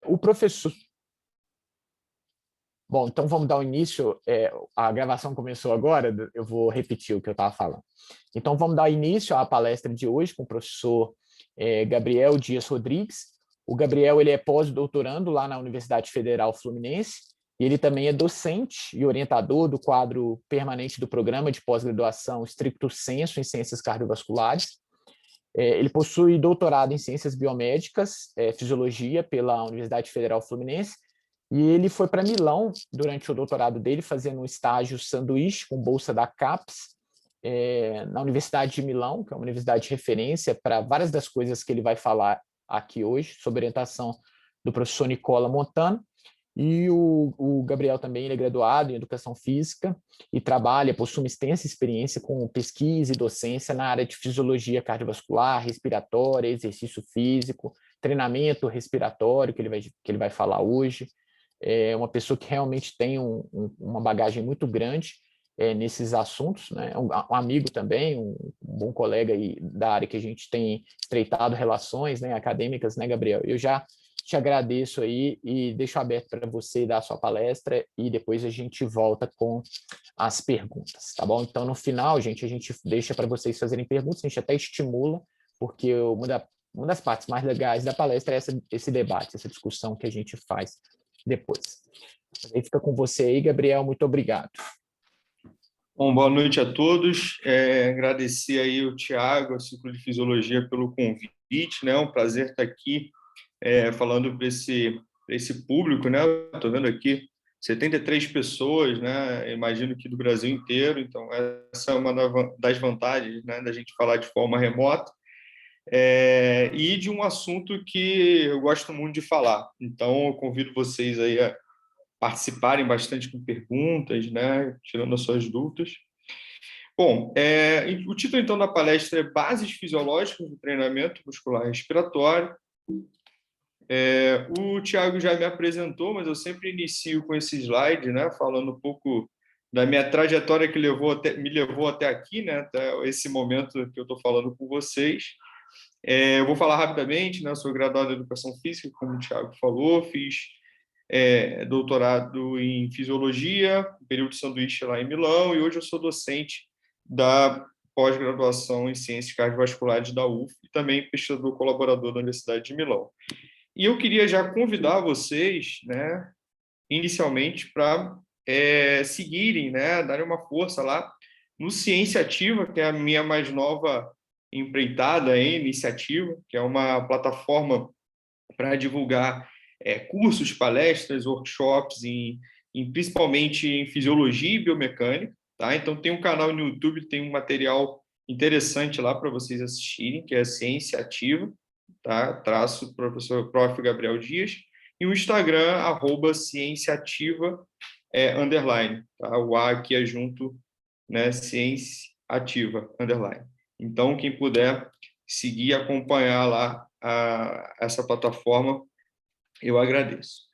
O professor... Bom, então vamos dar o início. A gravação começou agora, eu vou repetir o que eu estava falando. Então vamos dar início à palestra de hoje com o professor Gabriel Dias Rodrigues. O Gabriel ele é pós-doutorando lá na Universidade Federal Fluminense e ele também é docente e orientador do quadro permanente do programa de pós-graduação Stricto Sensu em Ciências Cardiovasculares. Ele possui doutorado em Ciências Biomédicas, Fisiologia pela Universidade Federal Fluminense. E ele foi para Milão durante o doutorado dele, fazendo um estágio sanduíche com bolsa da CAPES, na Universidade de Milão, que é uma universidade de referência para várias das coisas que ele vai falar aqui hoje, sob orientação do professor Nicola Montano. E o Gabriel também ele é graduado em Educação Física e possui uma extensa experiência com pesquisa e docência na área de fisiologia cardiovascular, respiratória, exercício físico, treinamento respiratório, que ele vai falar hoje. É uma pessoa que realmente tem uma bagagem muito grande nesses assuntos, né? Um amigo também, um bom colega aí da área que a gente tem estreitado relações, né, acadêmicas, né, Gabriel? Eu já te agradeço aí e deixo aberto para você dar a sua palestra e depois a gente volta com as perguntas, tá bom? Então, no final, gente, a gente deixa para vocês fazerem perguntas, a gente até estimula, porque uma das partes mais legais da palestra é esse debate, essa discussão que a gente faz depois. Aí fica com você aí, Gabriel, muito obrigado. Bom, boa noite a todos. Agradecer aí o Tiago, ao Ciclo de Fisiologia, pelo convite, né? É um prazer estar aqui falando para esse público, né? Estou vendo aqui 73 pessoas, né? Imagino que do Brasil inteiro, então essa é uma das vantagens, né, da gente falar de forma remota. E de um assunto que eu gosto muito de falar. Então, eu convido vocês aí a participarem bastante com perguntas, né, tirando as suas dúvidas. Bom, o título, então, da palestra é Bases Fisiológicas do Treinamento Muscular Respiratório. O Tiago já me apresentou, mas eu sempre inicio com esse slide, né, falando um pouco da minha trajetória que me levou até aqui, né, até esse momento que eu estou falando com vocês. Eu vou falar rapidamente, né? Eu sou graduado em Educação Física, como o Thiago falou, fiz doutorado em Fisiologia, período de sanduíche lá em Milão, e hoje eu sou docente da pós-graduação em Ciências Cardiovasculares da UF e também pesquisador colaborador da Universidade de Milão. E eu queria já convidar vocês, né, inicialmente, para seguirem, né, darem uma força lá no Ciência Ativa, que é a minha mais nova empreitada em iniciativa, que é uma plataforma para divulgar cursos, palestras, workshops, principalmente em fisiologia e biomecânica. Tá? Então, tem um canal no YouTube, tem um material interessante lá para vocês assistirem, que é Ciência Ativa, tá? _ professor Prof. Gabriel Dias, e o Instagram, @ciênciaativa_, tá? O A aqui é junto, né? Ciência Ativa, _. Então, quem puder seguir e acompanhar lá essa plataforma, eu agradeço.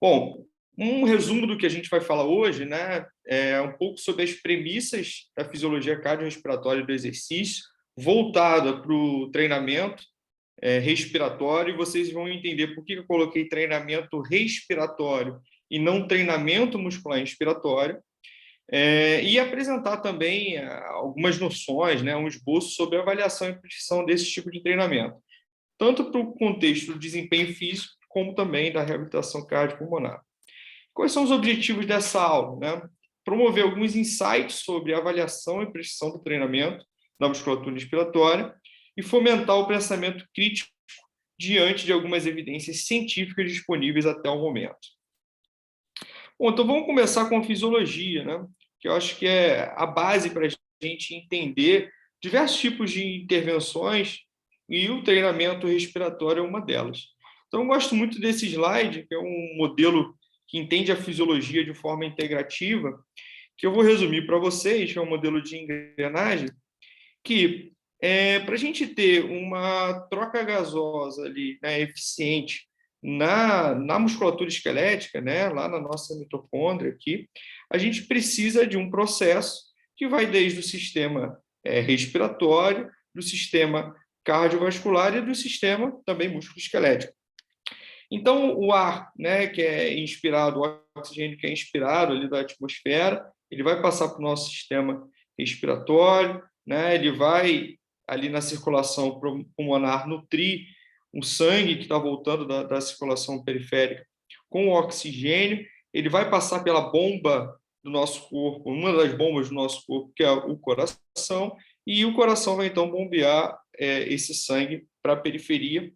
Bom, um resumo do que a gente vai falar hoje, né, é um pouco sobre as premissas da fisiologia cardiorrespiratória do exercício, voltada para o treinamento respiratório, e vocês vão entender por que eu coloquei treinamento respiratório e não treinamento muscular respiratório. E apresentar também algumas noções, né, um esboço sobre a avaliação e prescrição desse tipo de treinamento, tanto para o contexto do desempenho físico, como também da reabilitação cardiopulmonar. Quais são os objetivos dessa aula? Né? Promover alguns insights sobre a avaliação e prescrição do treinamento da musculatura respiratória e fomentar o pensamento crítico diante de algumas evidências científicas disponíveis até o momento. Bom, então vamos começar com a fisiologia, né? Que eu acho que é a base para a gente entender diversos tipos de intervenções, e o treinamento respiratório é uma delas. Então, eu gosto muito desse slide, que é um modelo que entende a fisiologia de forma integrativa, que eu vou resumir para vocês, que é um modelo de engrenagem, que para a gente ter uma troca gasosa ali, né, eficiente na musculatura esquelética, né, lá na nossa mitocôndria aqui, a gente precisa de um processo que vai desde o sistema respiratório, do sistema cardiovascular e do sistema também músculo-esquelético. Então, o ar, né, que é inspirado, o oxigênio que é inspirado ali da atmosfera, ele vai passar para o nosso sistema respiratório, né, ele vai ali na circulação pulmonar nutrir o sangue que está voltando da circulação periférica com o oxigênio, ele vai passar pela bomba do nosso corpo, uma das bombas do nosso corpo, que é o coração, e o coração vai então bombear esse sangue para a periferia,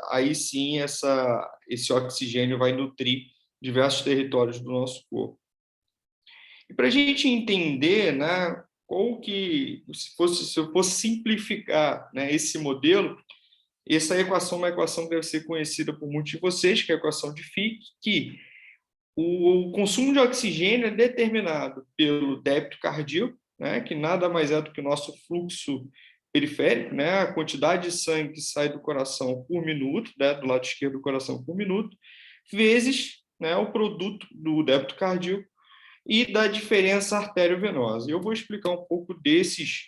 aí sim esse oxigênio vai nutrir diversos territórios do nosso corpo. E para a gente entender, né, se eu fosse simplificar, né, esse modelo, essa equação é uma equação que deve ser conhecida por muitos de vocês, que é a equação de Fick, que o consumo de oxigênio é determinado pelo débito cardíaco, né, que nada mais é do que o nosso fluxo periférico, né, a quantidade de sangue que sai do coração por minuto, né, do lado esquerdo do coração por minuto, vezes, né, o produto do débito cardíaco e da diferença arteriovenosa. Eu vou explicar um pouco desses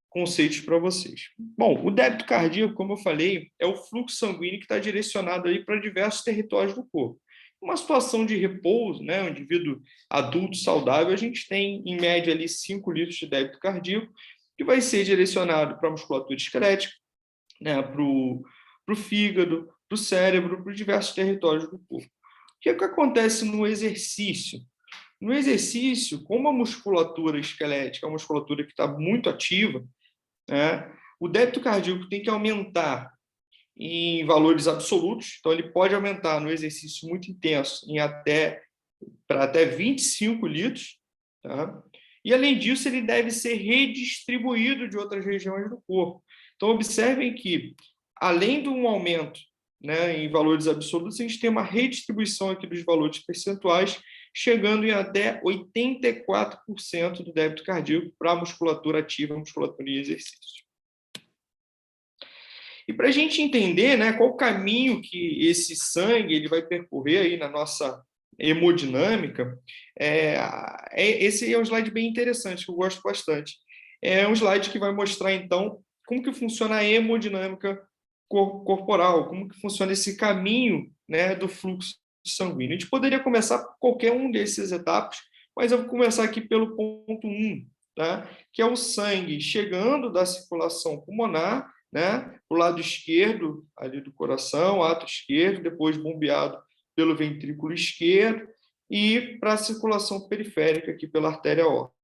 conceitos para vocês. Bom, o débito cardíaco, como eu falei, é o fluxo sanguíneo que está direcionado aí para diversos territórios do corpo. Uma situação de repouso, né, um indivíduo adulto saudável, a gente tem, em média, ali 5 litros de débito cardíaco, que vai ser direcionado para a musculatura esquelética, né, para o fígado, para o cérebro, para diversos territórios do corpo. O que é que acontece no exercício? No exercício, como a musculatura esquelética é uma musculatura que está muito ativa, né, o débito cardíaco tem que aumentar em valores absolutos, então ele pode aumentar no exercício muito intenso para até 25 litros, tá? E além disso ele deve ser redistribuído de outras regiões do corpo. Então observem que além de um aumento, né, em valores absolutos, a gente tem uma redistribuição aqui dos valores percentuais, chegando em até 84% do débito cardíaco para a musculatura ativa, a musculatura em exercício. E para a gente entender, né, qual o caminho que esse sangue ele vai percorrer aí na nossa hemodinâmica, esse é um slide bem interessante, que eu gosto bastante. É um slide que vai mostrar, então, como que funciona a hemodinâmica corporal, como que funciona esse caminho, né, do fluxo sanguíneo. A gente poderia começar por qualquer um desses etapas, mas eu vou começar aqui pelo ponto 1, tá? Que é o sangue chegando da circulação pulmonar, né, o lado esquerdo ali do coração, ato esquerdo, depois bombeado pelo ventrículo esquerdo e para a circulação periférica aqui pela artéria aórtica.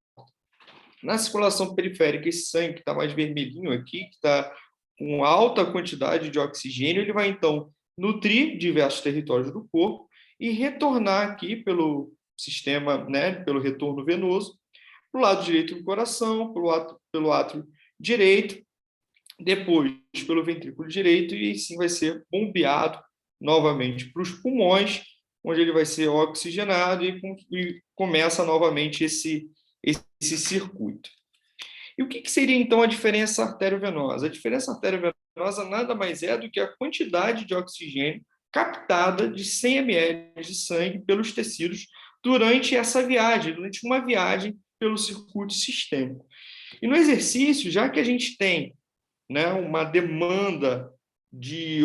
Na circulação periférica, esse sangue que está mais vermelhinho aqui, que está com alta quantidade de oxigênio, ele vai então nutrir diversos territórios do corpo e retornar aqui pelo sistema, né, pelo retorno venoso, para o lado direito do coração, pelo átrio direito, depois pelo ventrículo direito, e assim vai ser bombeado novamente para os pulmões, onde ele vai ser oxigenado e começa novamente esse circuito. E o que seria, então, a diferença arteriovenosa? A diferença arteriovenosa nada mais é do que a quantidade de oxigênio captada de 100 ml de sangue pelos tecidos durante essa viagem, durante uma viagem pelo circuito sistêmico. E no exercício, já que a gente tem, né, uma demanda de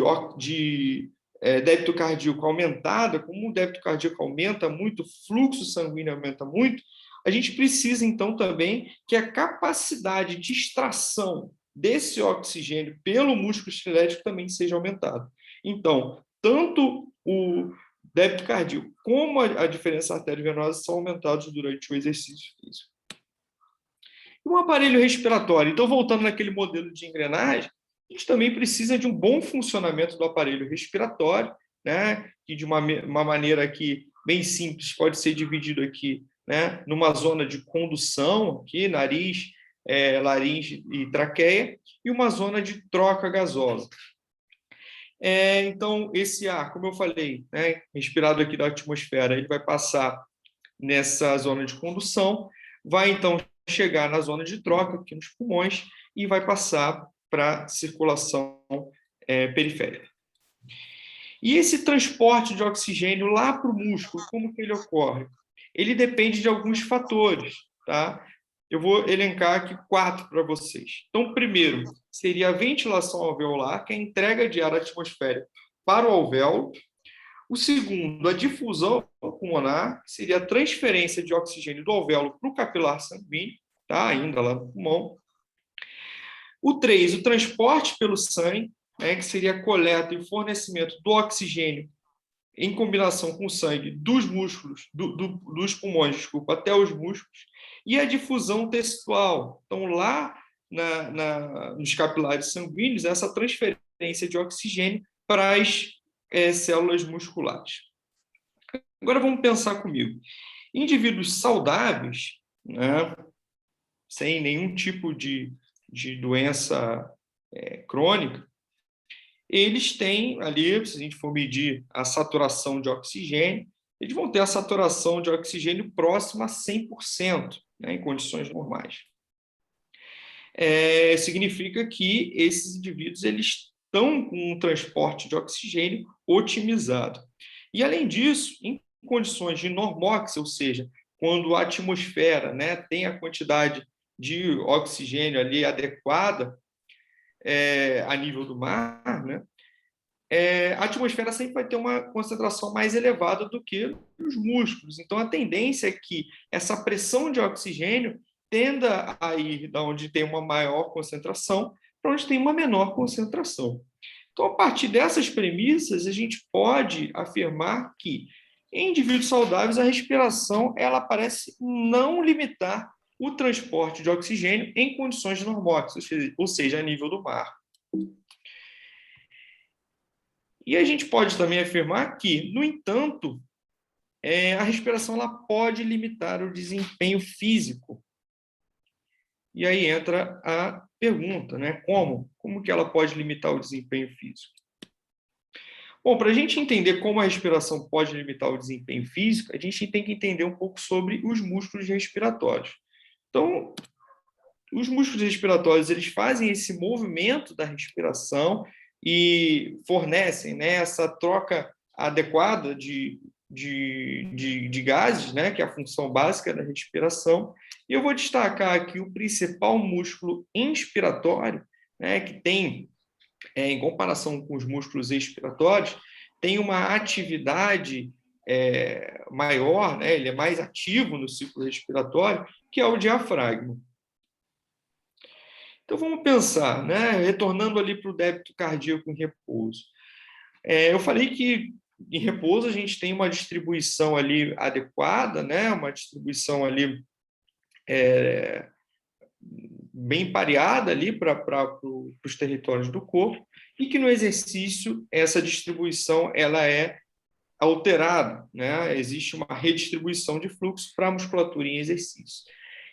débito cardíaco aumentada, como o débito cardíaco aumenta muito, o fluxo sanguíneo aumenta muito, a gente precisa, então, também que a capacidade de extração desse oxigênio pelo músculo esquelético também seja aumentada. Então, tanto o débito cardíaco como a diferença arteriovenosa são aumentados durante o exercício físico. E um aparelho respiratório? Então, voltando naquele modelo de engrenagem, a gente também precisa de um bom funcionamento do aparelho respiratório, né, que de uma maneira aqui bem simples pode ser dividido aqui, né, numa zona de condução, aqui, nariz, laringe e traqueia, e uma zona de troca gasosa. Então, esse ar, como eu falei, né, respirado aqui da atmosfera, ele vai passar nessa zona de condução, vai então chegar na zona de troca, aqui nos pulmões, e vai passar para a circulação periférica. E esse transporte de oxigênio lá para o músculo, como que ele ocorre? Ele depende de alguns fatores, tá? eu vou elencar aqui 4 para vocês. Então, primeiro, seria a ventilação alveolar, que é a entrega de ar atmosférico para o alvéolo. O segundo, a difusão pulmonar, que seria a transferência de oxigênio do alvéolo para o capilar sanguíneo, tá? Ainda lá no pulmão. O 3, o transporte pelo sangue, né, que seria a coleta e fornecimento do oxigênio em combinação com o sangue dos músculos, dos pulmões, desculpa, até os músculos, e a difusão textual. Então, lá nos capilares sanguíneos, essa transferência de oxigênio para as células musculares. Agora, vamos pensar comigo. Indivíduos saudáveis, né, sem nenhum tipo de doença crônica, eles têm ali, se a gente for medir a saturação de oxigênio, eles vão ter a saturação de oxigênio próxima a 100%, né, em condições normais. Significa que esses indivíduos eles estão com um transporte de oxigênio otimizado. E, além disso, em condições de normóxia, ou seja, quando a atmosfera, né, tem a quantidade de oxigênio ali adequada a nível do mar, né, a atmosfera sempre vai ter uma concentração mais elevada do que os músculos. Então, a tendência é que essa pressão de oxigênio tenda a ir da onde tem uma maior concentração para onde tem uma menor concentração. Então, a partir dessas premissas, a gente pode afirmar que em indivíduos saudáveis a respiração ela parece não limitar o transporte de oxigênio em condições de normóxia, ou seja, a nível do mar. E a gente pode também afirmar que, no entanto, a respiração ela pode limitar o desempenho físico. E aí entra a pergunta, né? Como que ela pode limitar o desempenho físico? Bom, para a gente entender como a respiração pode limitar o desempenho físico, a gente tem que entender um pouco sobre os músculos respiratórios. Então, os músculos respiratórios eles fazem esse movimento da respiração e fornecem, né, essa troca adequada de gases, né, que é a função básica da respiração. E eu vou destacar aqui o principal músculo inspiratório, né, que tem, em comparação com os músculos expiratórios, tem uma atividade maior, né, ele é mais ativo no ciclo respiratório, que é o diafragma. Então, vamos pensar, né? Retornando ali para o débito cardíaco em repouso. Eu falei que em repouso a gente tem uma distribuição ali adequada, né? Uma distribuição ali bem pareada ali para os territórios do corpo, e que no exercício essa distribuição ela é alterada, né? Existe uma redistribuição de fluxo para a musculatura em exercício.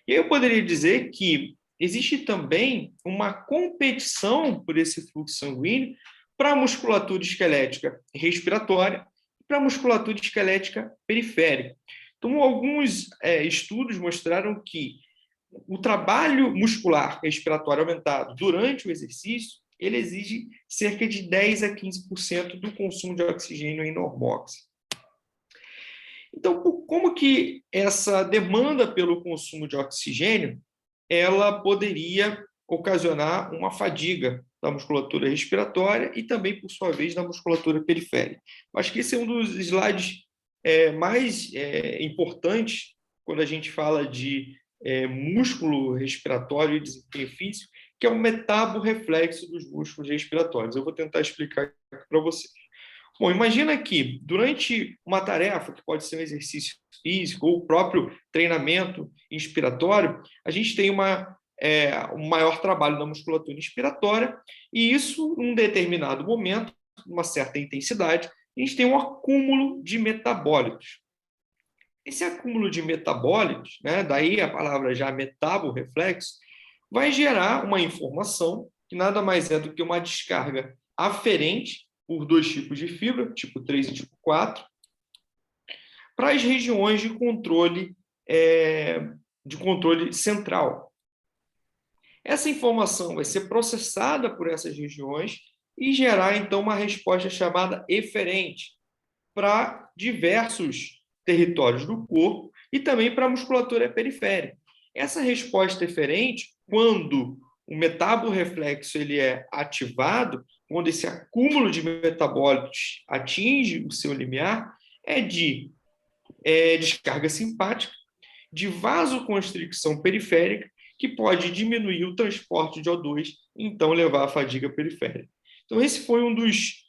E aí eu poderia dizer que existe também uma competição por esse fluxo sanguíneo para a musculatura esquelética respiratória e para a musculatura esquelética periférica. Então, alguns estudos mostraram que o trabalho muscular respiratório aumentado durante o exercício, ele exige cerca de 10 a 15% do consumo de oxigênio em normóxia. Então, como que essa demanda pelo consumo de oxigênio ela poderia ocasionar uma fadiga da musculatura respiratória e também, por sua vez, da musculatura periférica? Acho que esse é um dos slides mais importantes quando a gente fala de músculo respiratório e desempenho físico, que é o metaborreflexo dos músculos respiratórios. Eu vou tentar explicar para vocês. Bom, imagina que durante uma tarefa, que pode ser um exercício físico ou o próprio treinamento inspiratório, a gente tem um maior trabalho da musculatura inspiratória e isso, em um determinado momento, uma certa intensidade, a gente tem um acúmulo de metabólitos. Esse acúmulo de metabólitos, né, daí a palavra já metaborreflexo, vai gerar uma informação que nada mais é do que uma descarga aferente por dois tipos de fibra, tipo 3 e tipo 4, para as regiões de controle central. Essa informação vai ser processada por essas regiões e gerar, então, uma resposta chamada eferente para diversos territórios do corpo e também para a musculatura periférica. Essa resposta eferente, quando o metaborreflexo ele é ativado, quando esse acúmulo de metabólitos atinge o seu limiar, é de descarga simpática, de vasoconstricção periférica, que pode diminuir o transporte de O2 e então levar à fadiga periférica. Então, esse foi um dos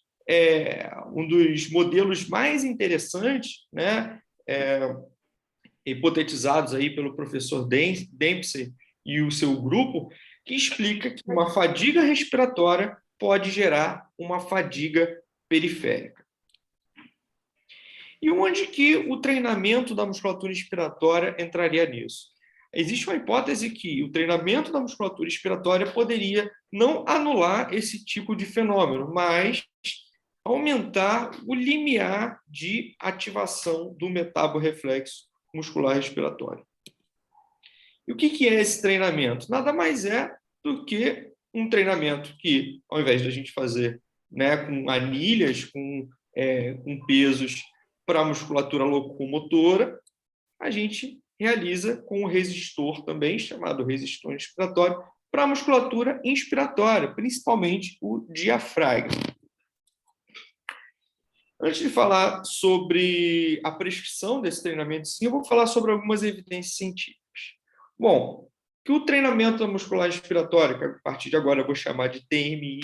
modelos mais interessantes, né, hipotetizados aí pelo professor Dempsey e o seu grupo, que explica que uma fadiga respiratória pode gerar uma fadiga periférica. E onde que o treinamento da musculatura inspiratória entraria nisso? Existe uma hipótese que o treinamento da musculatura inspiratória poderia não anular esse tipo de fenômeno, mas aumentar o limiar de ativação do metaborreflexo muscular respiratório. E o que é esse treinamento? Nada mais é do que um treinamento que, ao invés de a gente fazer, né, com anilhas, com pesos para a musculatura locomotora, a gente realiza com o resistor também, chamado resistor inspiratório, para a musculatura inspiratória, principalmente o diafragma. Antes de falar sobre a prescrição desse treinamento, sim, eu vou falar sobre algumas evidências científicas. Bom, que o treinamento muscular inspiratório, que a partir de agora eu vou chamar de TMI,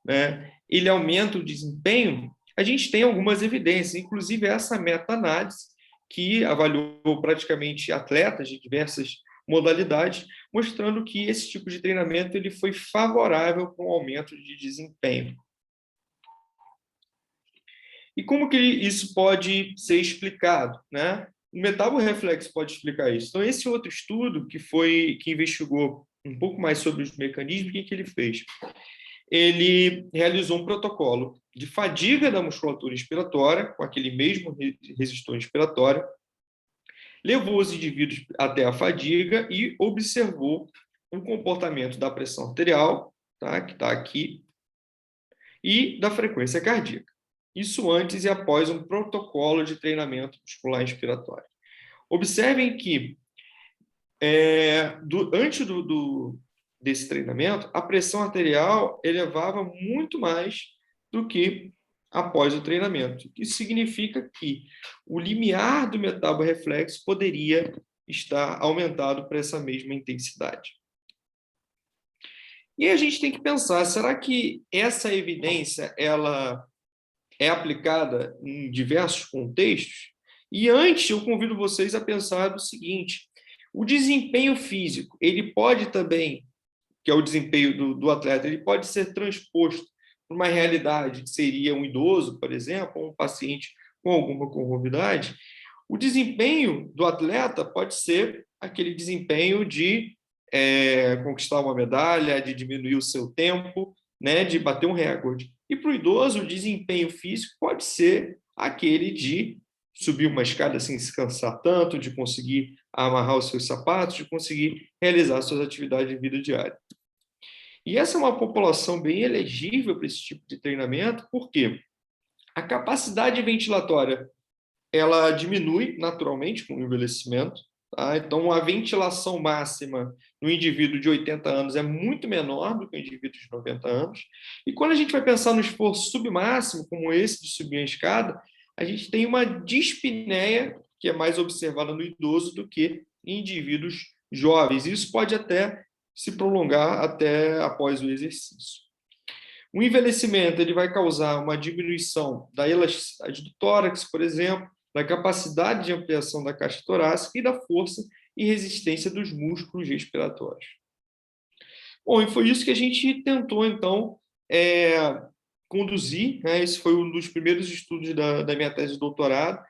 né, ele aumenta o desempenho, a gente tem algumas evidências, inclusive essa meta-análise, que avaliou praticamente atletas de diversas modalidades, mostrando que esse tipo de treinamento ele foi favorável para um aumento de desempenho. E como que isso pode ser explicado, né? O metaborreflexo pode explicar isso. Então, esse outro estudo que investigou um pouco mais sobre os mecanismos, o que ele fez? Ele realizou um protocolo de fadiga da musculatura inspiratória, com aquele mesmo resistor inspiratório, levou os indivíduos até a fadiga e observou o comportamento da pressão arterial, tá, que está aqui, e da frequência cardíaca. Isso antes e após um protocolo de treinamento muscular inspiratório. Observem que, antes desse treinamento, a pressão arterial elevava muito mais do que após o treinamento. Isso significa que o limiar do metaborreflexo poderia estar aumentado para essa mesma intensidade. E a gente tem que pensar, será que essa evidência ela é aplicada em diversos contextos? E antes, eu convido vocês a pensar o seguinte: o desempenho físico, ele pode também, que é o desempenho do atleta, ele pode ser transposto para uma realidade que seria um idoso, por exemplo, ou um paciente com alguma comorbidade. O desempenho do atleta pode ser aquele desempenho de conquistar uma medalha, de diminuir o seu tempo, né, de bater um recorde. E para o idoso, o desempenho físico pode ser aquele de subir uma escada sem se cansar tanto, de conseguir amarrar os seus sapatos, de conseguir realizar suas atividades de vida diária. E essa é uma população bem elegível para esse tipo de treinamento, porque a capacidade ventilatória ela diminui naturalmente com o envelhecimento. Tá? Então, a ventilação máxima no indivíduo de 80 anos é muito menor do que o indivíduo de 90 anos. E quando a gente vai pensar no esforço submáximo, como esse de subir a escada, a gente tem uma dispneia, que é mais observada no idoso do que em indivíduos jovens. Isso pode até se prolongar até após o exercício. O envelhecimento ele vai causar uma diminuição da elasticidade do tórax, por exemplo, da capacidade de ampliação da caixa torácica e da força e resistência dos músculos respiratórios. Bom, e foi isso que a gente tentou, então, conduzir, né? Esse foi um dos primeiros estudos da minha tese de doutorado,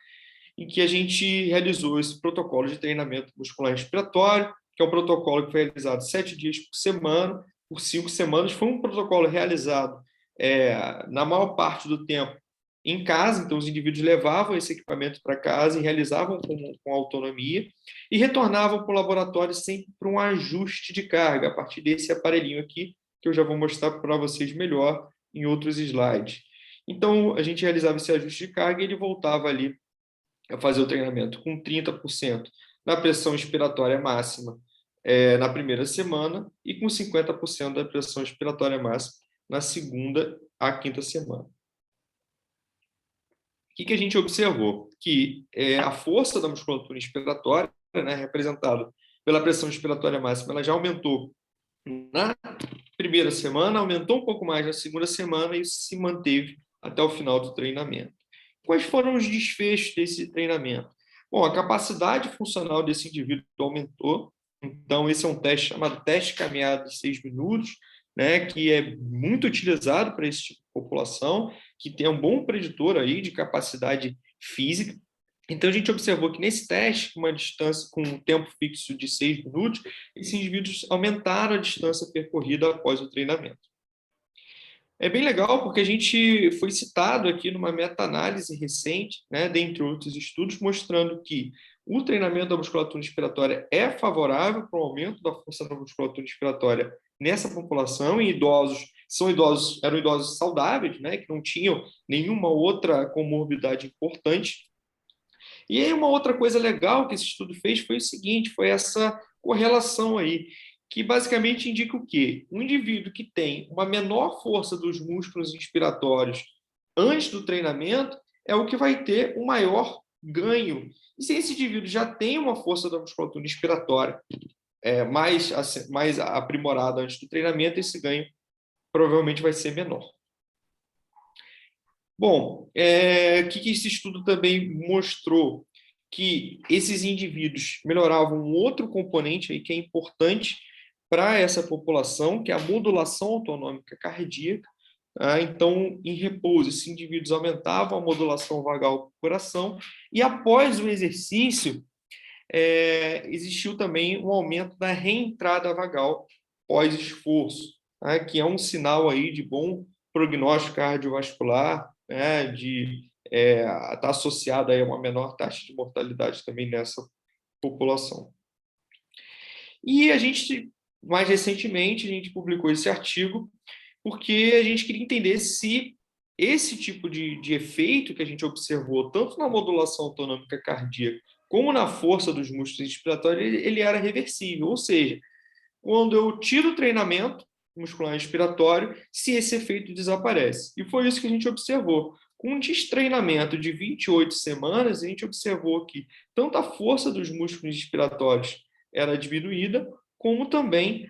em que a gente realizou esse protocolo de treinamento muscular respiratório, que é um protocolo que foi realizado 7 dias por semana, por 5 semanas. Foi um protocolo realizado, na maior parte do tempo, em casa. Então, os indivíduos levavam esse equipamento para casa e realizavam com autonomia e retornavam para o laboratório sempre para um ajuste de carga, a partir desse aparelhinho aqui, que eu já vou mostrar para vocês melhor em outros slides. Então, a gente realizava esse ajuste de carga e ele voltava ali a fazer o treinamento com 30% na pressão expiratória máxima na primeira semana e com 50% da pressão expiratória máxima na segunda à quinta semana. O que a gente observou? Que a força da musculatura inspiratória, né, representada pela pressão expiratória máxima, ela já aumentou na primeira semana, aumentou um pouco mais na segunda semana e se manteve até o final do treinamento. Quais foram os desfechos desse treinamento? Bom, a capacidade funcional desse indivíduo aumentou. Então, esse é um teste chamado teste caminhada de 6 minutos, né, que é muito utilizado para esse tipo de população, que tem um bom preditor aí de capacidade física. Então, a gente observou que nesse teste, com uma distância, com um tempo fixo de 6 minutos, esses indivíduos aumentaram a distância percorrida após o treinamento. É bem legal porque a gente foi citado aqui numa meta-análise recente, né, dentre outros estudos, mostrando que o treinamento da musculatura inspiratória é favorável para o aumento da força da musculatura inspiratória nessa população, em idosos, eram idosos saudáveis, né, que não tinham nenhuma outra comorbidade importante. E aí uma outra coisa legal que esse estudo fez foi o seguinte, foi essa correlação aí, que basicamente indica o quê? Um indivíduo que tem uma menor força dos músculos inspiratórios antes do treinamento é o que vai ter um maior ganho. E se esse indivíduo já tem uma força da musculatura inspiratória mais aprimorada antes do treinamento, esse ganho provavelmente vai ser menor. Bom, o que esse estudo também mostrou? Que esses indivíduos melhoravam um outro componente aí que é importante para essa população, que é a modulação autonômica cardíaca. Então, em repouso, esses indivíduos aumentavam a modulação vagal do coração, e após o exercício, existiu também um aumento da reentrada vagal pós-esforço, que é um sinal aí de bom prognóstico cardiovascular, está associado aí a uma menor taxa de mortalidade também nessa população. E a gente, mais recentemente, a gente publicou esse artigo porque a gente queria entender se esse tipo de efeito que a gente observou, tanto na modulação autonômica cardíaca como na força dos músculos inspiratórios, ele era reversível, ou seja, quando eu tiro o treinamento muscular inspiratório, se esse efeito desaparece. E foi isso que a gente observou. Com um destreinamento de 28 semanas, a gente observou que tanto a força dos músculos inspiratórios era diminuída, como também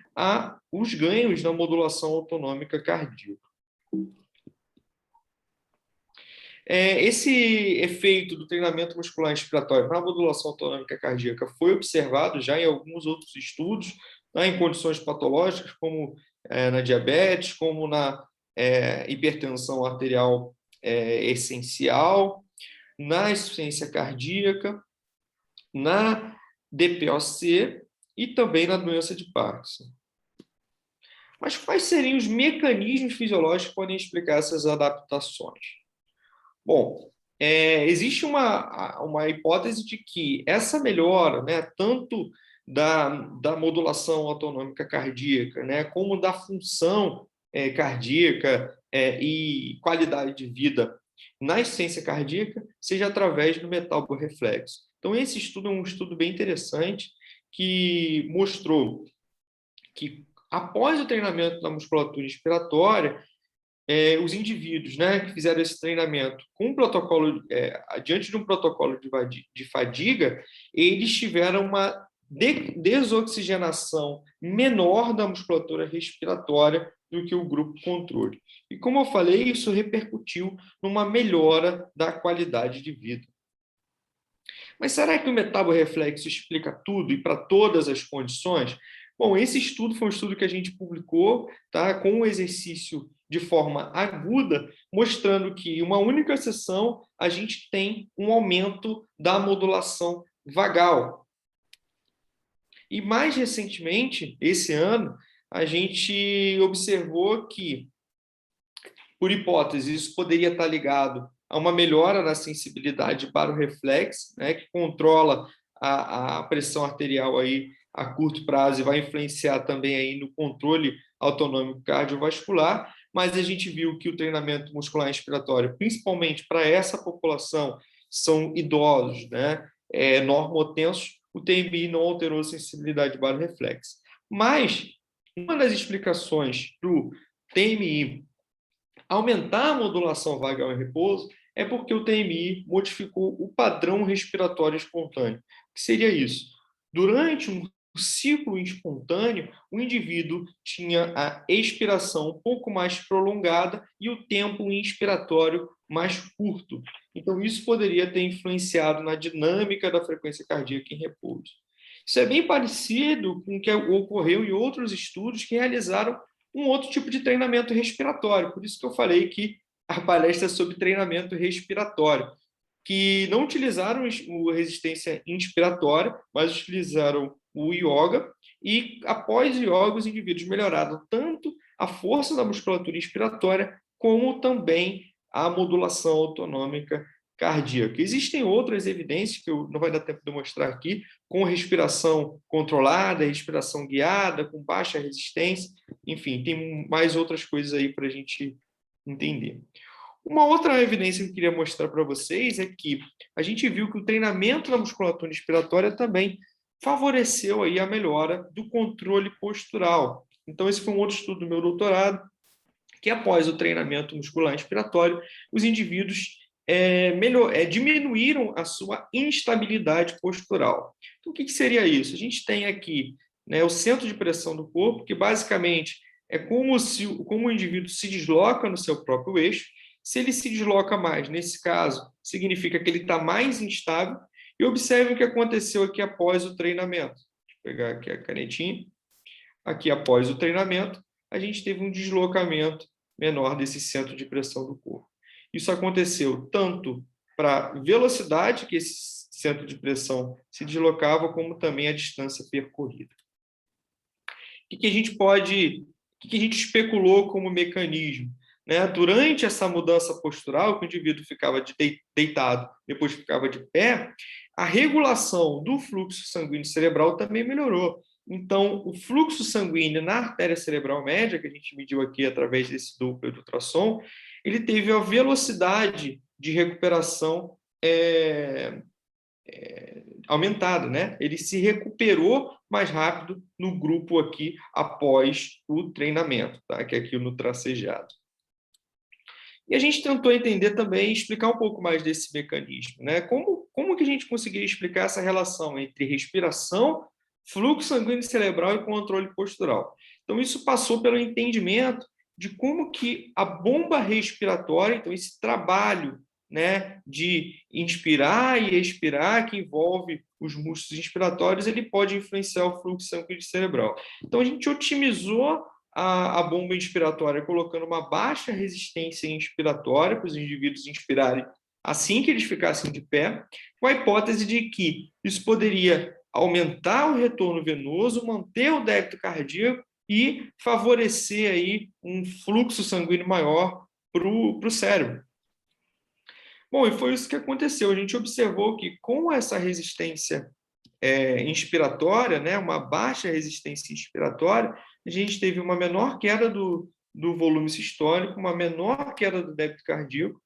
os ganhos na modulação autonômica cardíaca. Esse efeito do treinamento muscular inspiratório na modulação autonômica cardíaca foi observado já em alguns outros estudos, em condições patológicas, como na diabetes, como na hipertensão arterial essencial, na insuficiência cardíaca, na DPOC e também na doença de Parkinson. Mas quais seriam os mecanismos fisiológicos que podem explicar essas adaptações? Bom, existe uma hipótese de que essa melhora, né, tanto da modulação autonômica cardíaca, né, como da função cardíaca e qualidade de vida na insuficiência cardíaca, seja através do metaborreflexo. Então, esse estudo é um estudo bem interessante que mostrou que, após o treinamento da musculatura inspiratória, os indivíduos, né, que fizeram esse treinamento com um protocolo, diante de um protocolo de fadiga, eles tiveram uma desoxigenação menor da musculatura respiratória do que o grupo controle. E, como eu falei, isso repercutiu numa melhora da qualidade de vida. Mas será que o metaborreflexo explica tudo e para todas as condições? Bom, esse estudo foi um estudo que a gente publicou, com o exercício de forma aguda, mostrando que em uma única sessão a gente tem um aumento da modulação vagal. E mais recentemente, esse ano, a gente observou que, por hipótese, isso poderia estar ligado a uma melhora na sensibilidade para o reflexo, né, que controla a pressão arterial aí a curto prazo e vai influenciar também aí no controle autonômico cardiovascular, mas a gente viu que o treinamento muscular inspiratório, principalmente para essa população, são idosos, né, normotensos, o TMI não alterou a sensibilidade baroreflexa. Mas uma das explicações do TMI aumentar a modulação vagal em repouso é porque o TMI modificou o padrão respiratório espontâneo. O que seria isso? Durante um ciclo espontâneo, o indivíduo tinha a expiração um pouco mais prolongada e o tempo inspiratório mais curto. Então, isso poderia ter influenciado na dinâmica da frequência cardíaca em repouso. Isso é bem parecido com o que ocorreu em outros estudos que realizaram um outro tipo de treinamento respiratório. Por isso que eu falei que a palestra é sobre treinamento respiratório, que não utilizaram a resistência inspiratória, mas utilizaram o yoga, e após o yoga, os indivíduos melhoraram tanto a força da musculatura inspiratória, como também a modulação autonômica cardíaca. Existem outras evidências, que não vai dar tempo de mostrar aqui, com respiração controlada, respiração guiada, com baixa resistência, enfim, tem mais outras coisas aí para a gente entender. Uma outra evidência que eu queria mostrar para vocês é que a gente viu que o treinamento da musculatura inspiratória também favoreceu aí a melhora do controle postural. Então, esse foi um outro estudo do meu doutorado, que após o treinamento muscular inspiratório, os indivíduos diminuíram a sua instabilidade postural. Então, o que seria isso? A gente tem aqui, né, o centro de pressão do corpo, que basicamente é como o indivíduo se desloca no seu próprio eixo. Se ele se desloca mais, nesse caso, significa que ele está mais instável. E observe o que aconteceu aqui após o treinamento. Deixa eu pegar aqui a canetinha. Aqui, após o treinamento, a gente teve um deslocamento menor desse centro de pressão do corpo. Isso aconteceu tanto para a velocidade que esse centro de pressão se deslocava, como também a distância percorrida. O que a gente especulou como mecanismo? Né? Durante essa mudança postural, que o indivíduo ficava deitado, depois ficava de pé, a regulação do fluxo sanguíneo cerebral também melhorou. Então, o fluxo sanguíneo na artéria cerebral média, que a gente mediu aqui através desse Doppler de ultrassom, ele teve a velocidade de recuperação aumentada, né? Ele se recuperou mais rápido no grupo aqui após o treinamento, tá? Que é aqui no tracejado. E a gente tentou entender também, explicar um pouco mais desse mecanismo, né? Como que a gente conseguiria explicar essa relação entre respiração, fluxo sanguíneo cerebral e controle postural? Então, isso passou pelo entendimento de como que a bomba respiratória, então esse trabalho, né, de inspirar e expirar, que envolve os músculos inspiratórios, ele pode influenciar o fluxo sanguíneo cerebral. Então, a gente otimizou a bomba inspiratória colocando uma baixa resistência inspiratória para os indivíduos inspirarem assim que eles ficassem de pé, com a hipótese de que isso poderia aumentar o retorno venoso, manter o débito cardíaco e favorecer aí um fluxo sanguíneo maior para o cérebro. Bom, e foi isso que aconteceu. A gente observou que com essa resistência inspiratória, né, uma baixa resistência inspiratória, a gente teve uma menor queda do volume sistólico, uma menor queda do débito cardíaco,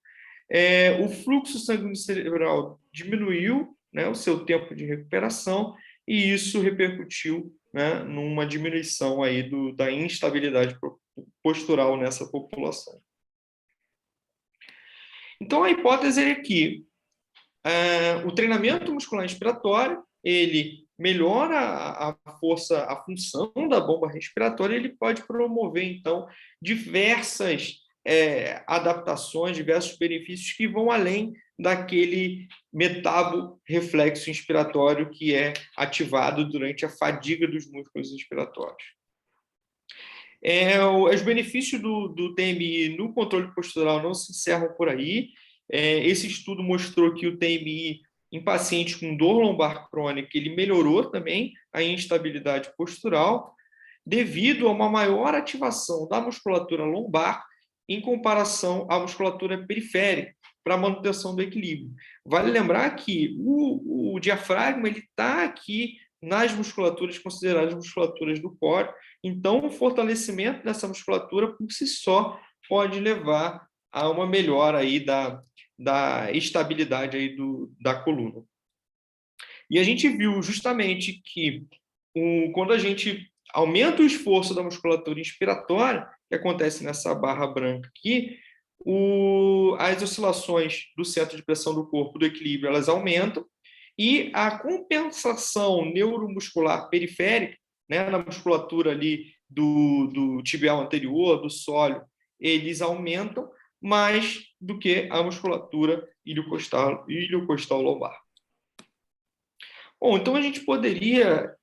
o fluxo sanguíneo cerebral diminuiu, né, o seu tempo de recuperação, e isso repercutiu, né, numa diminuição aí da instabilidade postural nessa população. Então, a hipótese é que o treinamento muscular inspiratório, ele melhora a força, a função da bomba respiratória, ele pode promover, então, diversas adaptações, diversos benefícios que vão além daquele metabo-reflexo inspiratório que é ativado durante a fadiga dos músculos inspiratórios. Os benefícios do TMI no controle postural não se encerram por aí. Esse estudo mostrou que o TMI em pacientes com dor lombar crônica, ele melhorou também a instabilidade postural devido a uma maior ativação da musculatura lombar em comparação à musculatura periférica para a manutenção do equilíbrio. Vale lembrar que o diafragma ele está aqui nas musculaturas consideradas musculaturas do core, então o fortalecimento dessa musculatura por si só pode levar a uma melhora aí da estabilidade aí da coluna. E a gente viu justamente que quando a gente aumenta o esforço da musculatura inspiratória, que acontece nessa barra branca aqui, as oscilações do centro de pressão do corpo, do equilíbrio, elas aumentam, e a compensação neuromuscular periférica, né, na musculatura ali do tibial anterior, do sóleo, eles aumentam mais do que a musculatura iliocostal lombar. Bom, então a gente poderia,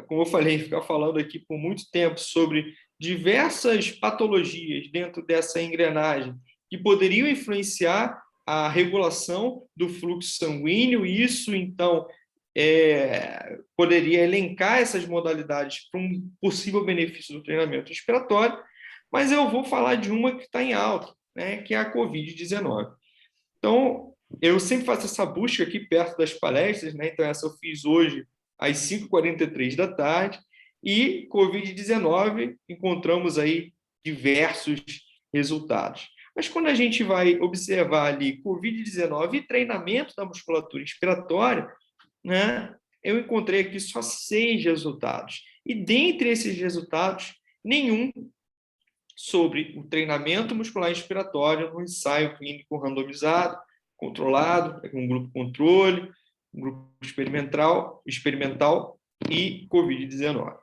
como eu falei, ficar falando aqui por muito tempo sobre diversas patologias dentro dessa engrenagem que poderiam influenciar a regulação do fluxo sanguíneo, e isso, então, poderia elencar essas modalidades para um possível benefício do treinamento respiratório, mas eu vou falar de uma que está em alta, né, que é a COVID-19. Então, eu sempre faço essa busca aqui perto das palestras, né? Então, essa eu fiz hoje às 5h43 da tarde, e COVID-19, encontramos aí diversos resultados. Mas quando a gente vai observar ali COVID-19 e treinamento da musculatura inspiratória, né, eu encontrei aqui só 6 resultados. E dentre esses resultados, nenhum sobre o treinamento muscular inspiratório no ensaio clínico randomizado, controlado, com um grupo controle, um grupo experimental e COVID-19.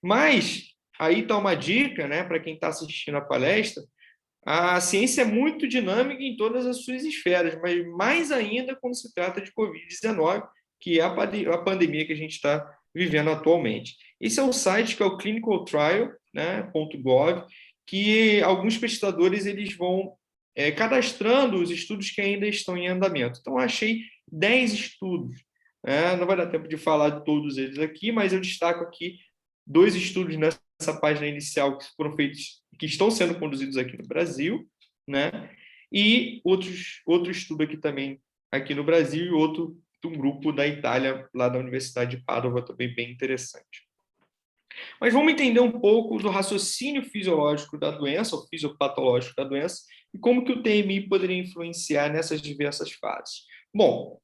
Mas aí está uma dica, né, para quem está assistindo a palestra. A ciência é muito dinâmica em todas as suas esferas, mas mais ainda quando se trata de COVID-19, que é a pandemia que a gente está vivendo atualmente. Esse é um site que é o clinicaltrial.gov, né, que alguns pesquisadores eles vão cadastrando os estudos que ainda estão em andamento. Então, eu achei 10 estudos. Não vai dar tempo de falar de todos eles aqui, mas eu destaco aqui 2 estudos nessa página inicial que foram feitos, que estão sendo conduzidos aqui no Brasil, né? E outro estudo aqui também aqui no Brasil, e outro de um grupo da Itália, lá da Universidade de Padova, também bem interessante. Mas vamos entender um pouco do raciocínio fisiológico da doença, ou fisiopatológico da doença, e como que o TMI poderia influenciar nessas diversas fases. Bom,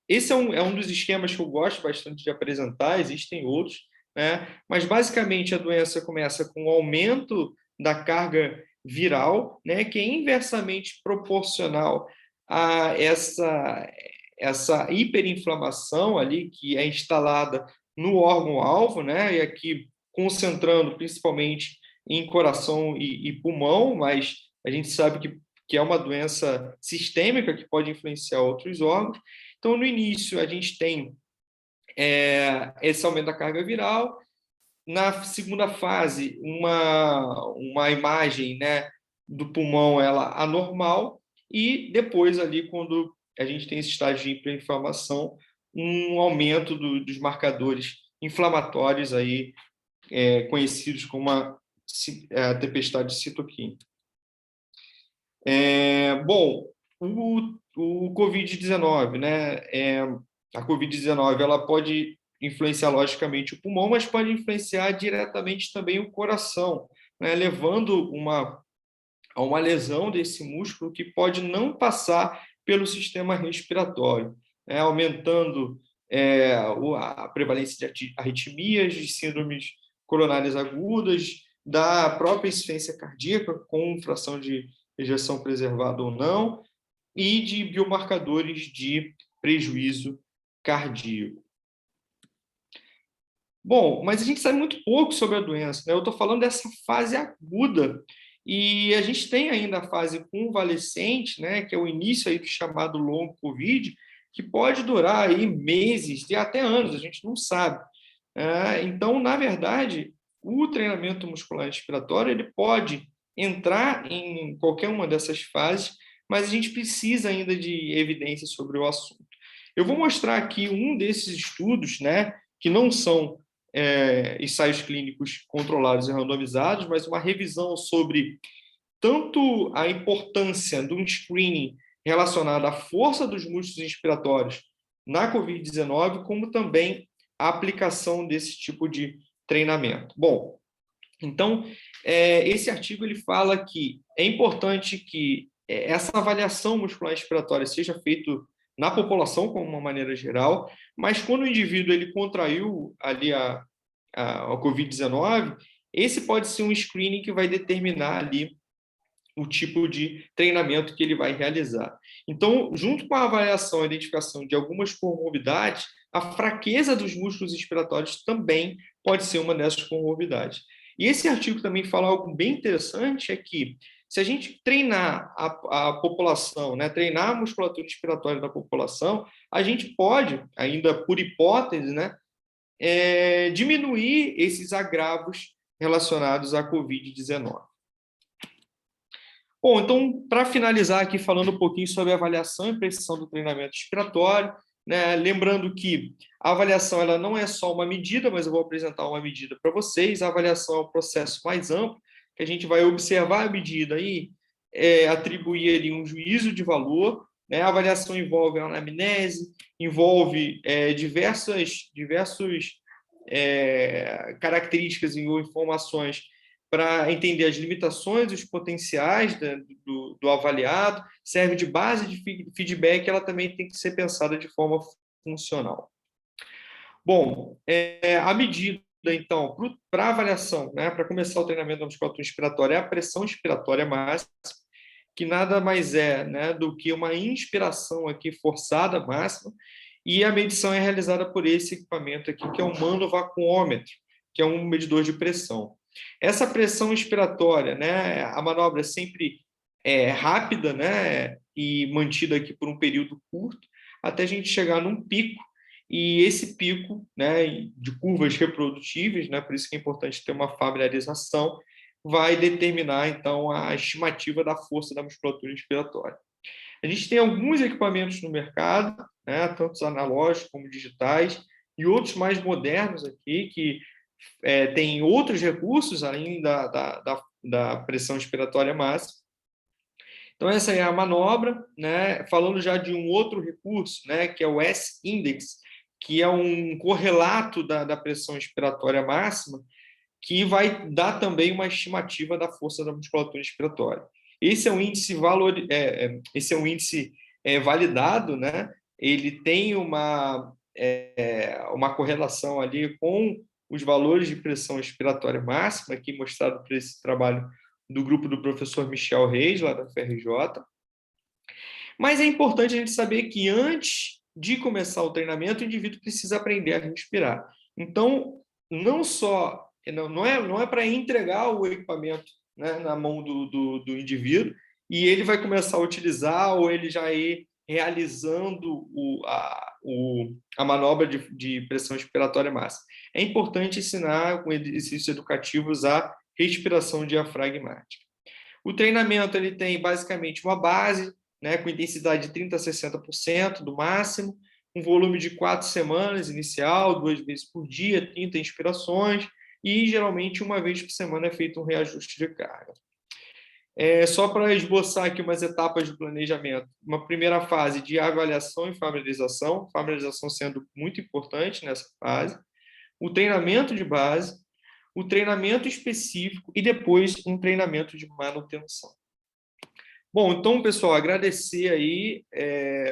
esse é um dos esquemas que eu gosto bastante de apresentar, existem outros, né? Mas basicamente a doença começa com o aumento da carga viral, né, que é inversamente proporcional a essa hiperinflamação ali que é instalada no órgão-alvo, né? E aqui concentrando principalmente em coração e pulmão, mas a gente sabe que é uma doença sistêmica que pode influenciar outros órgãos. Então, no início, a gente tem esse aumento da carga viral. Na segunda fase, uma imagem, né, do pulmão ela anormal, e depois ali, quando a gente tem esse estágio de hiperinflamação, um aumento dos marcadores inflamatórios aí, conhecidos como a tempestade citoquínica. Bom, o COVID-19, né? A COVID-19 ela pode influenciar logicamente o pulmão, mas pode influenciar diretamente também o coração, né? Levando a uma lesão desse músculo que pode não passar pelo sistema respiratório, né? Aumentando a prevalência de arritmias, de síndromes coronárias agudas, da própria insuficiência cardíaca, com fração de ejeção preservada ou não, e de biomarcadores de prejuízo cardíaco. Bom, mas a gente sabe muito pouco sobre a doença, né? Eu estou falando dessa fase aguda, e a gente tem ainda a fase convalescente, né, que é o início aí do chamado long COVID, que pode durar aí meses e até anos, a gente não sabe. Então, na verdade, o treinamento muscular respiratório ele pode entrar em qualquer uma dessas fases, mas a gente precisa ainda de evidências sobre o assunto. Eu vou mostrar aqui um desses estudos, né, que não são ensaios clínicos controlados e randomizados, mas uma revisão sobre tanto a importância de um screening relacionado à força dos músculos inspiratórios na COVID-19, como também a aplicação desse tipo de treinamento. Bom, então, esse artigo ele fala que é importante que essa avaliação muscular inspiratória seja feita na população como uma maneira geral, mas quando o indivíduo ele contraiu ali a Covid-19, esse pode ser um screening que vai determinar ali o tipo de treinamento que ele vai realizar. Então, junto com a avaliação e identificação de algumas comorbidades, a fraqueza dos músculos respiratórios também pode ser uma dessas comorbidades. E esse artigo também fala algo bem interessante, é que se a gente treinar a população, né, treinar a musculatura respiratória da população, a gente pode, ainda por hipótese, né, diminuir esses agravos relacionados à Covid-19. Bom, então, para finalizar aqui, falando um pouquinho sobre a avaliação e precisão do treinamento respiratório, né, lembrando que a avaliação ela não é só uma medida, mas eu vou apresentar uma medida para vocês. A avaliação é um processo mais amplo, que a gente vai observar a medida e atribuir ali um juízo de valor, né? A avaliação envolve a anamnese, envolve diversas características e informações para entender as limitações, os potenciais do avaliado, serve de base de feedback, ela também tem que ser pensada de forma funcional. Bom, a medida, então, para avaliação, né, para começar o treinamento da musculatura inspiratória, é a pressão inspiratória máxima, que nada mais é, né, do que uma inspiração aqui forçada máxima, e a medição é realizada por esse equipamento aqui, que é o manovacuômetro, que é um medidor de pressão. Essa pressão inspiratória, né, a manobra é sempre rápida, né, e mantida aqui por um período curto, até a gente chegar num pico, e esse pico, né, de curvas reprodutíveis, né, por isso que é importante ter uma familiarização, vai determinar, então, a estimativa da força da musculatura inspiratória. A gente tem alguns equipamentos no mercado, né, tanto analógicos como digitais, e outros mais modernos aqui, que tem outros recursos além da pressão inspiratória máxima. Então, essa é a manobra, né? Falando já de um outro recurso, né, que é o S-index, que é um correlato da pressão inspiratória máxima, que vai dar também uma estimativa da força da musculatura inspiratória. Esse é um índice validado, né? Ele tem uma correlação ali com os valores de pressão inspiratória máxima, aqui mostrado por esse trabalho do grupo do professor Michel Reis, lá da FRJ. Mas é importante a gente saber que antes de começar o treinamento, o indivíduo precisa aprender a respirar. Então, não é para entregar o equipamento, né, na mão do indivíduo e ele vai começar a utilizar ou ele já ir realizando a manobra de pressão respiratória máxima. É importante ensinar com exercícios educativos a respiração diafragmática. O treinamento ele tem basicamente uma base, né, com intensidade de 30% a 60% do máximo, um volume de 4 semanas inicial, 2 vezes por dia, 30 inspirações, e geralmente uma vez por semana é feito um reajuste de carga. Só para esboçar aqui umas etapas de planejamento. Uma primeira fase de avaliação e familiarização sendo muito importante nessa fase, o treinamento de base, o treinamento específico e depois um treinamento de manutenção. Bom, então, pessoal, agradecer aí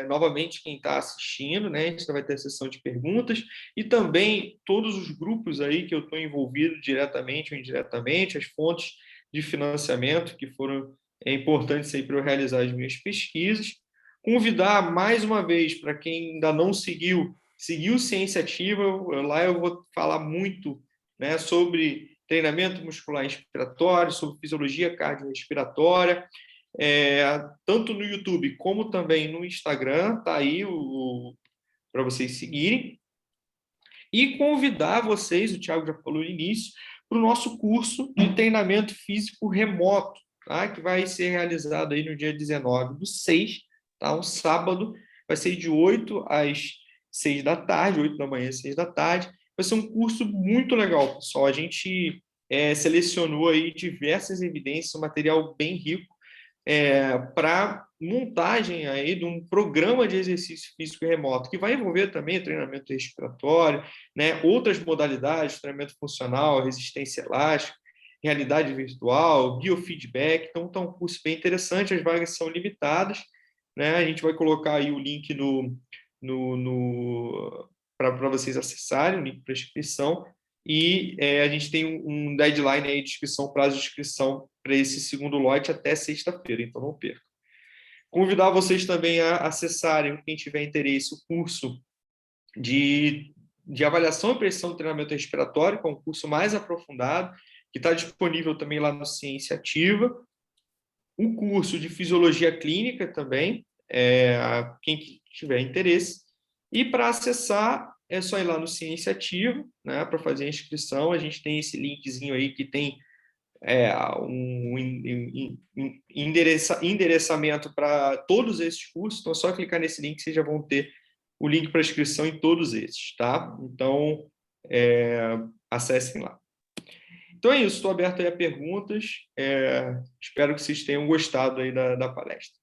novamente quem está assistindo, né? A gente vai ter sessão de perguntas e também todos os grupos aí que eu estou envolvido diretamente ou indiretamente, as fontes de financiamento que foram importantes aí para eu realizar as minhas pesquisas. Convidar mais uma vez para quem ainda não seguiu Ciência Ativa, lá eu vou falar muito, né, sobre treinamento muscular inspiratório, sobre fisiologia cardiorrespiratória, tanto no YouTube como também no Instagram, tá aí para vocês seguirem. E convidar vocês, o Thiago já falou no início, para o nosso curso de treinamento físico remoto, tá? Que vai ser realizado aí no dia 19/6, tá? Um sábado, vai ser de 8 às 6 da tarde, 8 da manhã às 6 da tarde. Vai ser um curso muito legal, pessoal. A gente selecionou aí diversas evidências, um material bem rico, para montagem aí de um programa de exercício físico remoto, que vai envolver também treinamento respiratório, né, outras modalidades, treinamento funcional, resistência elástica, realidade virtual, biofeedback. Então, tá um curso bem interessante, as vagas são limitadas, né? A gente vai colocar aí o link para vocês acessarem, o link para inscrição, e a gente tem um deadline aí de inscrição, prazo de inscrição para esse segundo lote até sexta-feira, então não perca. Convidar vocês também a acessarem, quem tiver interesse, o curso de avaliação e precisão do treinamento respiratório, que é um curso mais aprofundado, que está disponível também lá no Ciência Ativa. Um curso de fisiologia clínica também, quem tiver interesse. E para acessar, é só ir lá no Ciência Ativa, né, para fazer a inscrição. A gente tem esse linkzinho aí que tem um endereçamento para todos esses cursos. Então, é só clicar nesse link, vocês já vão ter o link para inscrição em todos esses, tá? Então, acessem lá. Então é isso, estou aberto aí a perguntas. Espero que vocês tenham gostado aí da palestra.